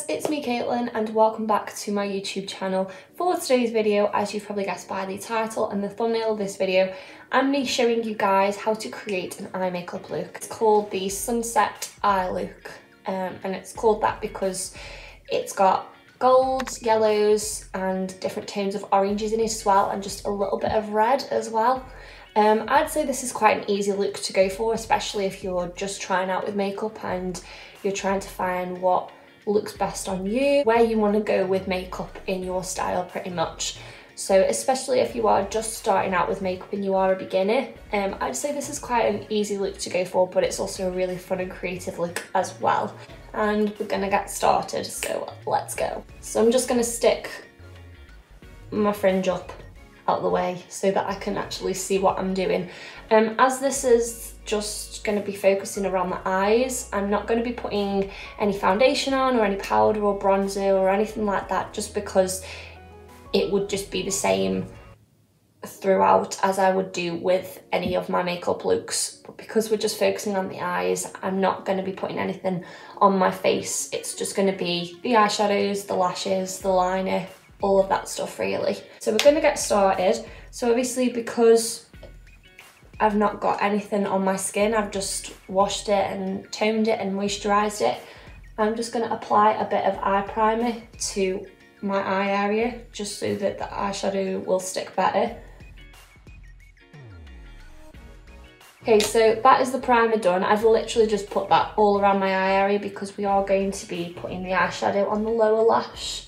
it's me Caitlin and welcome back to my YouTube channel. For today's video, as you've probably guessed by the title and the thumbnail of this video, I'm me showing you guys how to create an eye makeup look. It's called the Sunset Eye Look, and it's called that because it's got golds, yellows and different tones of oranges in it as well, and just a little bit of red as well. I'd say this is quite an easy look to go for, especially if you're just trying out with makeup and you're trying to find what looks best on you, where you want to go with makeup in your style pretty much. So especially if you are just starting out with makeup and you are a beginner, I'd say this is quite an easy look to go for, but it's also a really fun and creative look as well. And we're gonna get started, so let's go. So I'm just gonna stick my fringe up out of the way so that I can actually see what I'm doing. As this is just going to be focusing around the eyes, I'm not going to be putting any foundation on or any powder or bronzer or anything like that, just because it would just be the same throughout as I would do with any of my makeup looks. But because we're just focusing on the eyes, I'm not going to be putting anything on my face. It's just going to be the eyeshadows, the lashes, the liner, all of that stuff really. So we're going to get started. So obviously, because I've not got anything on my skin, I've just washed it and toned it and moisturised it, I'm just going to apply a bit of eye primer to my eye area just so that the eyeshadow will stick better. Okay, so that is the primer done. I've literally just put that all around my eye area because we are going to be putting the eyeshadow on the lower lash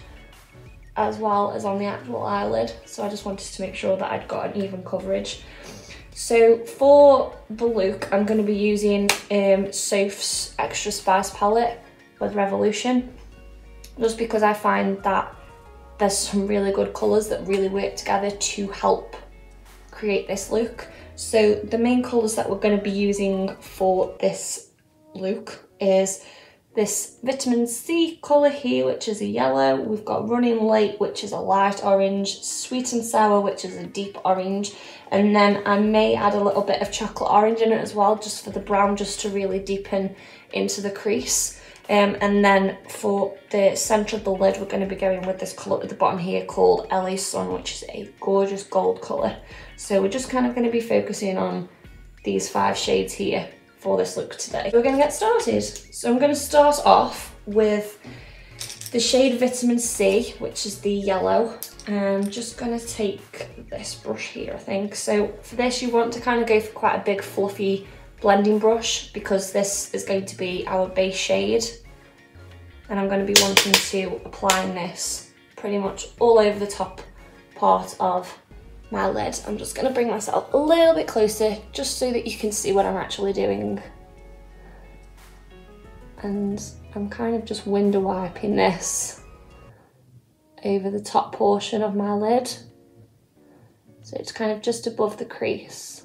as well as on the actual eyelid, so I just wanted to make sure that I'd got an even coverage. So for the look, I'm going to be using Soph's Extra Spice palette with Revolution, just because I find that there's some really good colours that really work together to help create this look. So the main colours that we're going to be using for this look is this vitamin C colour here, which is a yellow. We've got Running Late, which is a light orange, Sweet and Sour, which is a deep orange, and then I may add a little bit of chocolate orange in it as well, just for the brown, just to really deepen into the crease. And then for the centre of the lid, we're going to be going with this colour at the bottom here called LA Sun, which is a gorgeous gold colour. So we're just kind of going to be focusing on these 5 shades here for this look today. We're going to get started. So I'm going to start off with the shade Vitamin C, which is the yellow. I'm just going to take this brush here, I think. So for this, you want to kind of go for quite a big fluffy blending brush, because this is going to be our base shade. And I'm going to be wanting to apply this pretty much all over the top part of my lid. I'm just going to bring myself a little bit closer just so that you can see what I'm actually doing. And I'm kind of just window wiping this over the top portion of my lid, so it's kind of just above the crease.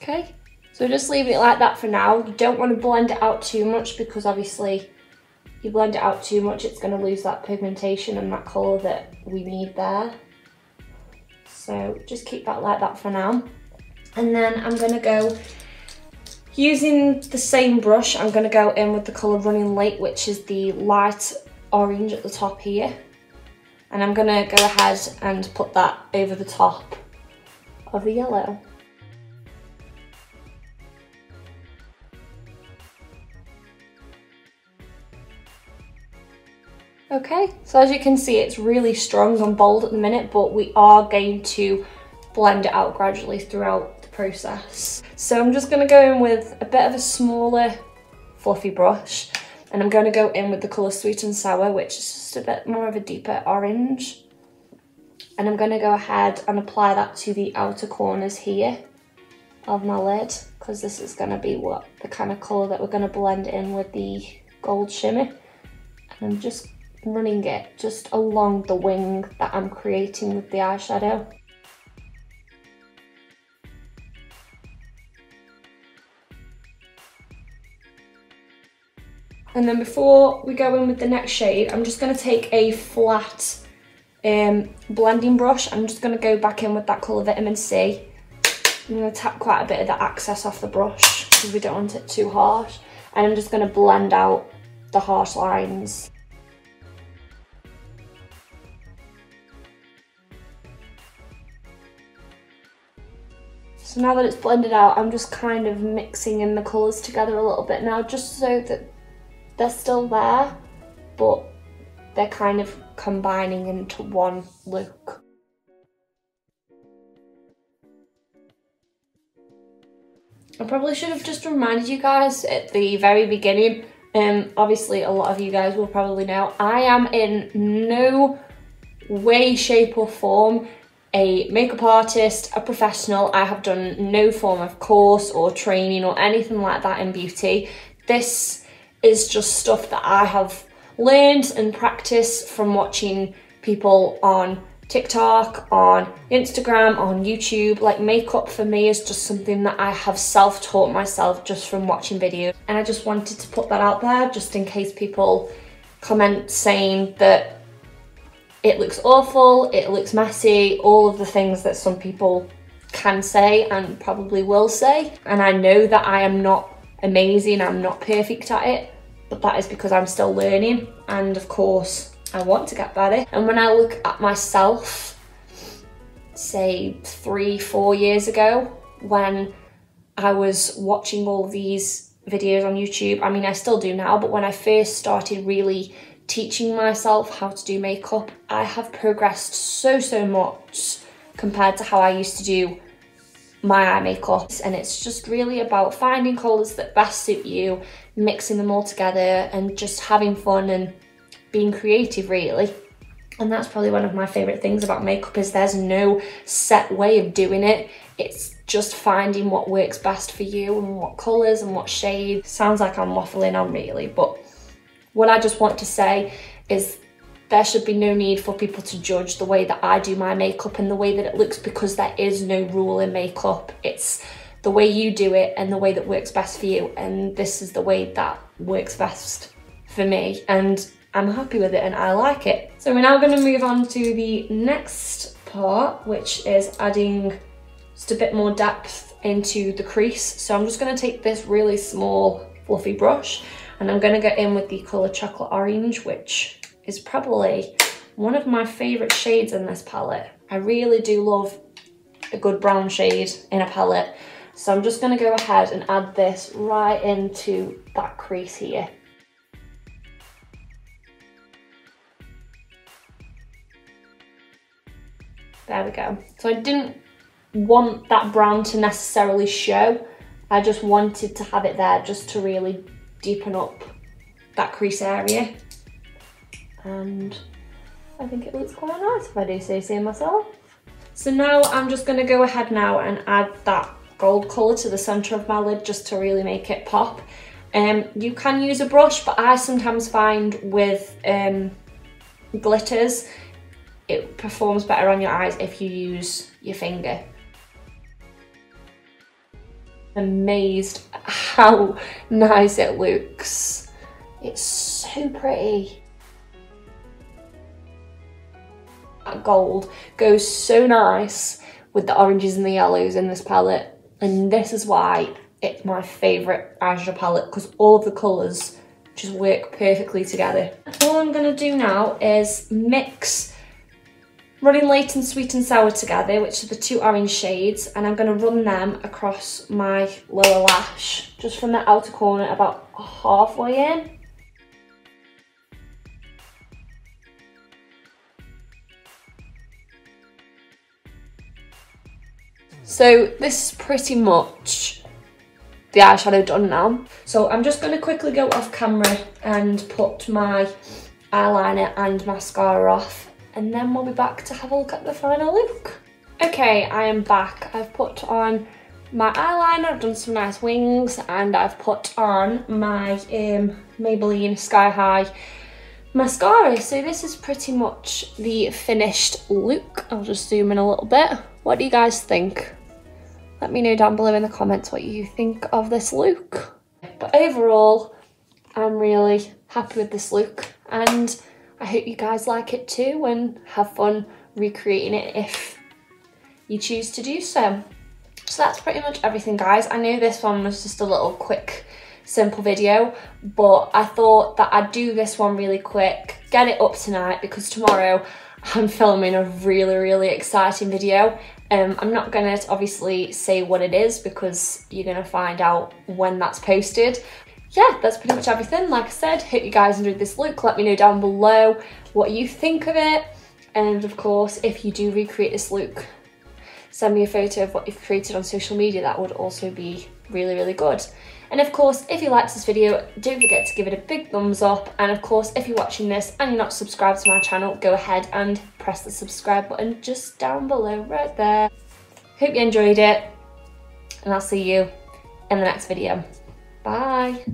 Okay. So just leave it like that for now. You don't want to blend it out too much, because obviously if you blend it out too much, it's going to lose that pigmentation and that colour that we need there. So just keep that like that for now. And then I'm going to go, using the same brush, I'm going to go in with the colour Running Late, which is the light orange at the top here. And I'm going to go ahead and put that over the top of the yellow. Okay, so as you can see, it's really strong and bold at the minute, but we are going to blend it out gradually throughout the process. So I'm just going to go in with a bit of a smaller fluffy brush, and I'm going to go in with the colour Sweet and Sour, which is just a bit more of a deeper orange. And I'm going to go ahead and apply that to the outer corners here of my lid, because this is going to be what the kind of colour that we're going to blend in with the gold shimmer. And I'm just running it just along the wing that I'm creating with the eyeshadow. And then before we go in with the next shade, I'm just going to take a flat blending brush. I'm just going to go back in with that colour Vitamin C. I'm going to tap quite a bit of the excess off the brush because we don't want it too harsh. And I'm just going to blend out the harsh lines. So now that it's blended out, I'm just kind of mixing in the colours together a little bit now, just so that they're still there, but they're kind of combining into one look. I probably should have just reminded you guys at the very beginning, obviously a lot of you guys will probably know, I am in no way, shape or form a makeup artist, a professional. I have done no form of course or training or anything like that in beauty. This is just stuff that I have learned and practiced from watching people on TikTok, on Instagram, on YouTube. Like, makeup for me is just something that I have self-taught myself just from watching videos. And I just wanted to put that out there just in case people comment saying that it looks awful, it looks messy, all of the things that some people can say and probably will say. And I know that I am not amazing, I'm not perfect at it, but that is because I'm still learning, and of course I want to get better. And when I look at myself, say 3-4 years ago, when I was watching all these videos on YouTube, I mean I still do now, but when I first started really teaching myself how to do makeup, I have progressed so much compared to how I used to do my eye makeup. And it's just really about finding colours that best suit you, mixing them all together and just having fun and being creative, really. And that's probably one of my favourite things about makeup, is there's no set way of doing it. It's just finding what works best for you and what colours and what shades. Sounds like I'm waffling on really, but what I just want to say is there should be no need for people to judge the way that I do my makeup and the way that it looks, because there is no rule in makeup. It's the way you do it and the way that works best for you, and this is the way that works best for me, and I'm happy with it and I like it. So we're now going to move on to the next part, which is adding just a bit more depth into the crease. So I'm just going to take this really small fluffy brush and I'm going to go in with the colour Chocolate Orange, which is probably one of my favourite shades in this palette. I really do love a good brown shade in a palette. So I'm just going to go ahead and add this right into that crease here. There we go. So I didn't want that brown to necessarily show. I just wanted to have it there just to really deepen up that crease area. And I think it looks quite nice if I do say so myself. So now I'm just going to go ahead now and add that gold colour to the centre of my lid just to really make it pop. You can use a brush, but I sometimes find with glitters it performs better on your eyes if you use your finger. Amazed at how nice it looks. It's so pretty. That gold goes so nice with the oranges and the yellows in this palette, and this is why it's my favourite eyeshadow palette, because all of the colours just work perfectly together. All I'm going to do now is mix Running Late and Sweet and Sour together, which are the two orange shades, and I'm going to run them across my lower lash, just from the outer corner about halfway in. So this is pretty much the eyeshadow done now. So I'm just going to quickly go off camera and put my eyeliner and mascara off, and then we'll be back to have a look at the final look. Okay, I am back. I've put on my eyeliner, I've done some nice wings, and I've put on my Maybelline Sky High mascara. So this is pretty much the finished look. I'll just zoom in a little bit. What do you guys think? Let me know down below in the comments what you think of this look. But overall, I'm really happy with this look, and I hope you guys like it too and have fun recreating it if you choose to do so. So that's pretty much everything, guys. I know this one was just a little quick, simple video, but I thought that I'd do this one really quick, get it up tonight, because tomorrow I'm filming a really exciting video. I'm not gonna obviously say what it is because you're gonna find out when that's posted. Yeah, that's pretty much everything. Like I said, hope you guys enjoyed this look. Let me know down below what you think of it. And of course, if you do recreate this look, send me a photo of what you've created on social media. That would also be really good. And of course, if you liked this video, don't forget to give it a big thumbs up. And of course, if you're watching this and you're not subscribed to my channel, go ahead and press the subscribe button just down below right there. Hope you enjoyed it, and I'll see you in the next video. Bye.